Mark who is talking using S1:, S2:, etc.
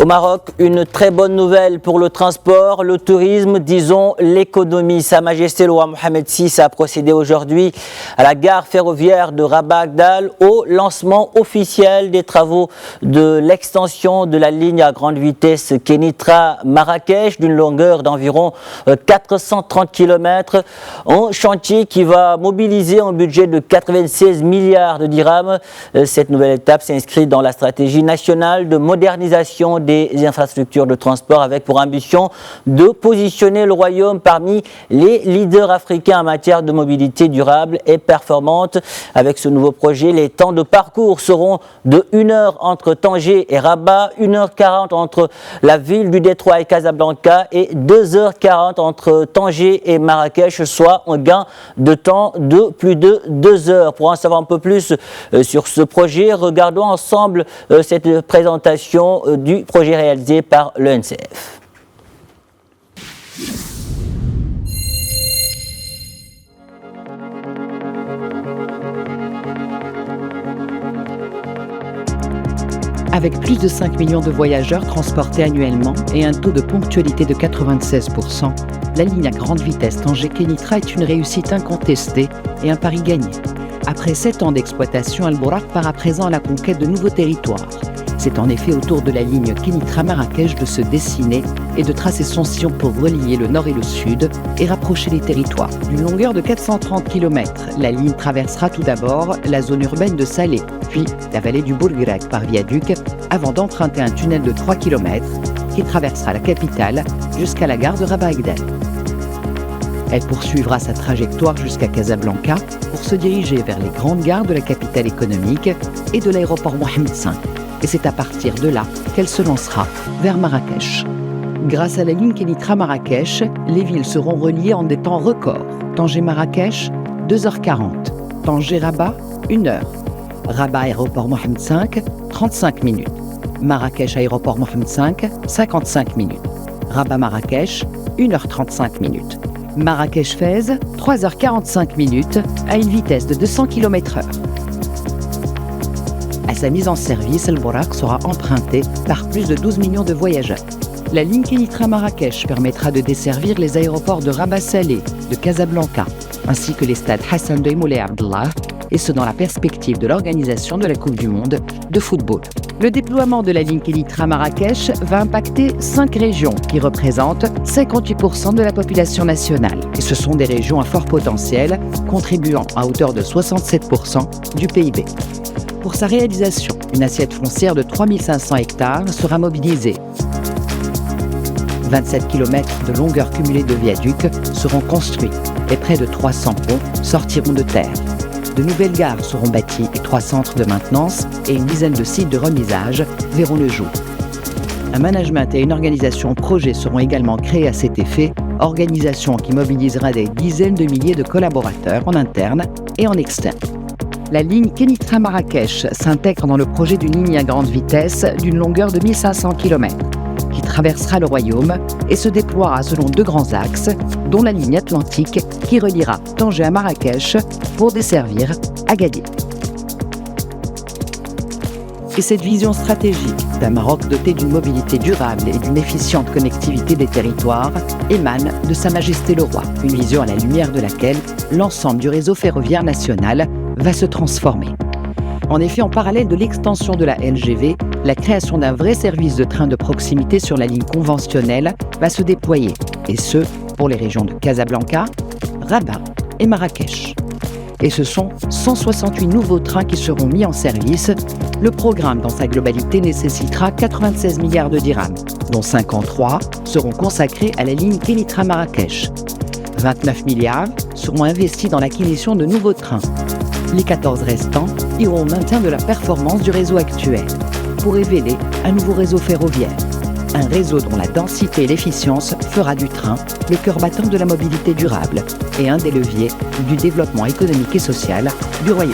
S1: Maroc, une très bonne nouvelle pour le transport, le tourisme, disons l'économie. Sa Majesté le roi Mohamed VI a procédé aujourd'hui à la gare ferroviaire de Rabat-Agdal au lancement officiel des travaux de l'extension de la ligne à grande vitesse Kénitra-Marrakech d'une longueur d'environ 430 km. Un chantier qui va mobiliser un budget de 96 milliards de dirhams. Cette nouvelle étape s'inscrit dans la stratégie nationale de modernisation des infrastructures de transport avec pour ambition de positionner le royaume parmi les leaders africains en matière de mobilité durable et performante. Avec ce nouveau projet, les temps de parcours seront de 1 heure entre Tanger et Rabat, 1h40 entre la ville du Détroit et Casablanca et 2h40 entre Tanger et Marrakech, soit un gain de temps de plus de 2 heures. Pour en savoir un peu plus sur ce projet, regardons ensemble cette présentation du projet réalisé par l'ENCF.
S2: Avec plus de 5 millions de voyageurs transportés annuellement et un taux de ponctualité de 96%, la ligne à grande vitesse Tanger-Kénitra est une réussite incontestée et un pari gagné. Après 7 ans d'exploitation, Al Bouraq part à présent à la conquête de nouveaux territoires. C'est en effet autour de la ligne Kénitra-Marrakech de se dessiner et de tracer son sillon pour relier le nord et le sud et rapprocher les territoires. D'une longueur de 430 km, la ligne traversera tout d'abord la zone urbaine de Salé, puis la vallée du Bourguirak par viaduc, avant d'emprunter un tunnel de 3 km qui traversera la capitale jusqu'à la gare de Rabat-Agdal. Elle poursuivra sa trajectoire jusqu'à Casablanca pour se diriger vers les grandes gares de la capitale économique et de l'aéroport Mohamed V. Et c'est à partir de là qu'elle se lancera vers Marrakech. Grâce à la ligne Kénitra-Marrakech, les villes seront reliées en des temps records. Tanger-Marrakech, 2h40. Tanger-Rabat, 1 heure. Rabat-Aéroport Mohamed V, 35 minutes. Marrakech-Aéroport Mohamed V, 55 minutes. Rabat-Marrakech, 1h35 minutes. Marrakech-Fès, 3h45 minutes à une vitesse de 200 km/h. À sa mise en service, Al Bouraq sera emprunté par plus de 12 millions de voyageurs. La ligne Kénitra-Marrakech permettra de desservir les aéroports de Rabat-Salé, de Casablanca, ainsi que les stades Hassan II Moulay Abdallah, et ce dans la perspective de l'organisation de la Coupe du Monde de football. Le déploiement de la ligne Kénitra-Marrakech va impacter 5 régions qui représentent 58% de la population nationale. Et ce sont des régions à fort potentiel, contribuant à hauteur de 67% du PIB. Pour sa réalisation, une assiette foncière de 3500 hectares sera mobilisée. 27 km de longueur cumulée de viaducs seront construits et près de 300 ponts sortiront de terre. De nouvelles gares seront bâties et 3 centres de maintenance et une dizaine de sites de remisage verront le jour. Un management et une organisation projet seront également créés à cet effet, organisation qui mobilisera des dizaines de milliers de collaborateurs en interne et en externe. La ligne Kénitra-Marrakech s'intègre dans le projet d'une ligne à grande vitesse d'une longueur de 1500 km qui traversera le royaume et se déploiera selon 2 grands axes, dont la ligne atlantique qui reliera Tanger à Marrakech pour desservir Agadir. Et cette vision stratégique d'un Maroc doté d'une mobilité durable et d'une efficiente connectivité des territoires émane de Sa Majesté le Roi, une vision à la lumière de laquelle l'ensemble du réseau ferroviaire national va se transformer. En effet, en parallèle de l'extension de la LGV, la création d'un vrai service de train de proximité sur la ligne conventionnelle va se déployer, et ce, pour les régions de Casablanca, Rabat et Marrakech. Et ce sont 168 nouveaux trains qui seront mis en service. Le programme dans sa globalité nécessitera 96 milliards de dirhams, dont 53 seront consacrés à la ligne Kénitra-Marrakech. 29 milliards seront investis dans l'acquisition de nouveaux trains. Les 14 restants iront au maintien de la performance du réseau actuel, pour révéler un nouveau réseau ferroviaire. Un réseau dont la densité et l'efficience fera du train le cœur battant de la mobilité durable et un des leviers du développement économique et social du royaume.